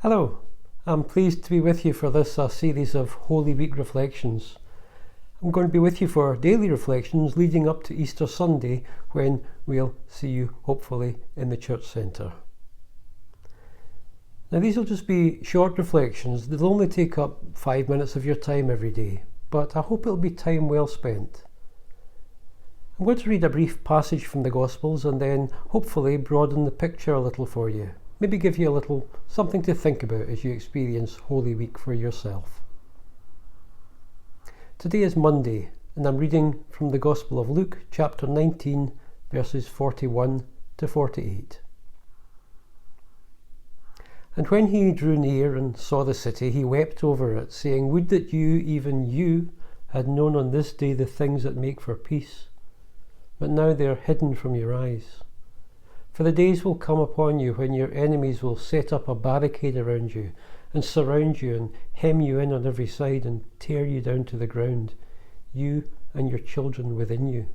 Hello, I'm pleased to be with you for this series of Holy Week reflections. I'm going to be with you for daily reflections leading up to Easter Sunday, when we'll see you hopefully in the church centre. Now these will just be short reflections. They'll only take up 5 minutes of your time every day, but I hope it'll be time well spent. I'm going to read a brief passage from the Gospels and then hopefully broaden the picture a little for you. Maybe give you a little something to think about as you experience Holy Week for yourself. Today is Monday, and I'm reading from the Gospel of Luke, chapter 19, verses 41 to 48. And when he drew near and saw the city, he wept over it, saying, "Would that you, even you, had known on this day the things that make for peace, but now they are hidden from your eyes. For the days will come upon you when your enemies will set up a barricade around you and surround you and hem you in on every side and tear you down to the ground, you and your children within you.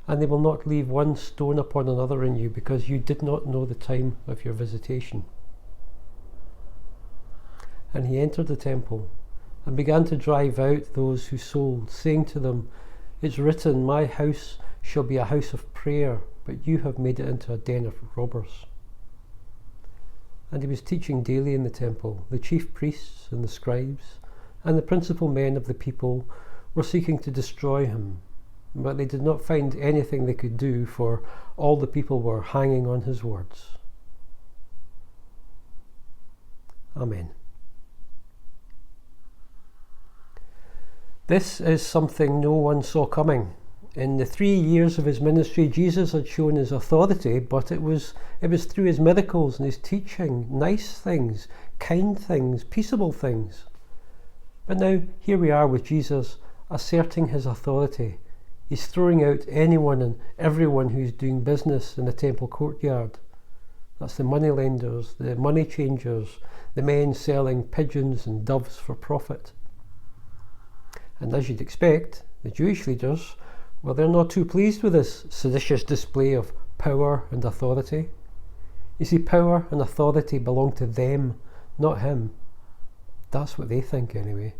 And they will not leave one stone upon another in you, because you did not know the time of your visitation." And he entered the temple and began to drive out those who sold, saying to them, "It's written, my house shall be a house of prayer, but you have made it into a den of robbers." And he was teaching daily in the temple. The chief priests and the scribes and the principal men of the people were seeking to destroy him, but they did not find anything they could do, for all the people were hanging on his words. Amen. This is something no one saw coming. In the 3 years of his ministry, Jesus had shown his authority, but it was through his miracles and his teaching, nice things, kind things, peaceable things. But now here we are with Jesus asserting his authority. He's throwing out anyone and everyone who's doing business in the temple courtyard. That's the moneylenders, the money changers, the men selling pigeons and doves for profit. And as you'd expect, the Jewish leaders, well, they're not too pleased with this seditious display of power and authority. You see, power and authority belong to them, not him. That's what they think anyway.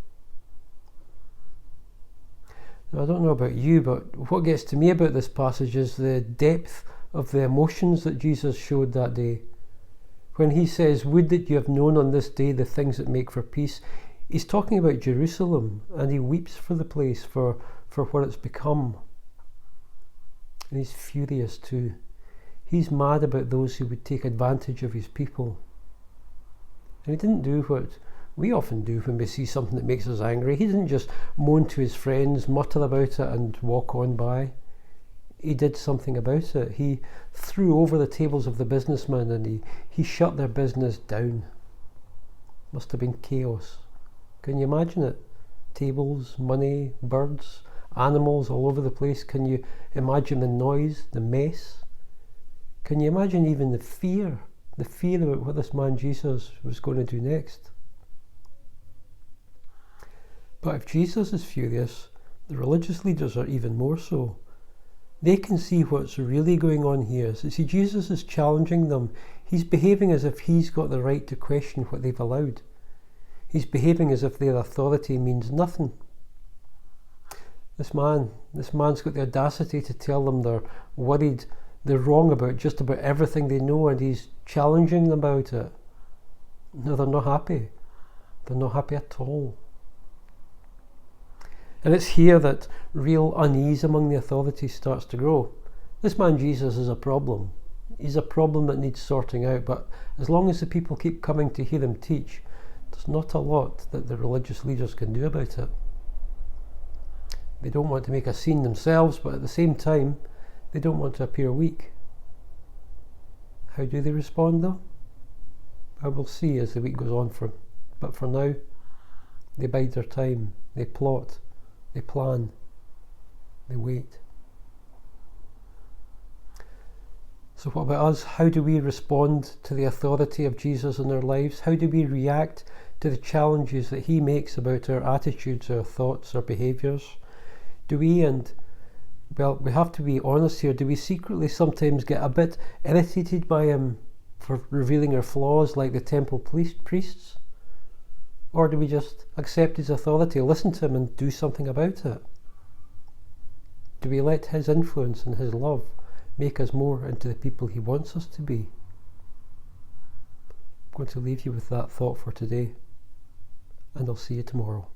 Now, I don't know about you, but what gets to me about this passage is the depth of the emotions that Jesus showed that day. When he says, "Would that you have known on this day the things that make for peace," he's talking about Jerusalem, and he weeps for the place, for what it's become. And he's furious too. He's mad about those who would take advantage of his people. And he didn't do what we often do when we see something that makes us angry. He didn't just moan to his friends, mutter about it and walk on by. He did something about it. He threw over the tables of the businessmen and he shut their business down. Must have been chaos. Can you imagine it? Tables, money, birds, animals all over the place. Can you imagine the noise, the mess? Can you imagine even the fear about what this man Jesus was going to do next? But if Jesus is furious, the religious leaders are even more so. They can see what's really going on here. So see, Jesus is challenging them. He's behaving as if he's got the right to question what they've allowed. He's behaving as if their authority means nothing. This man's got the audacity to tell them they're worried, they're wrong about just about everything they know, and he's challenging them about it. No, they're not happy. They're not happy at all. And it's here that real unease among the authorities starts to grow. This man Jesus is a problem. He's a problem that needs sorting out, but as long as the people keep coming to hear him teach, there's not a lot that the religious leaders can do about it. They don't want to make a scene themselves, but at the same time, they don't want to appear weak. How do they respond though? I will see as the week goes on. But for now, they bide their time, they plot, they plan, they wait. So what about us? How do we respond to the authority of Jesus in our lives? How do we react to the challenges that he makes about our attitudes, our thoughts, our behaviours? Do we, and well, we have to be honest here, do we secretly sometimes get a bit irritated by him for revealing our flaws like the temple priests? Or do we just accept his authority, listen to him and do something about it? Do we let his influence and his love make us more into the people he wants us to be? I'm going to leave you with that thought for today, and I'll see you tomorrow.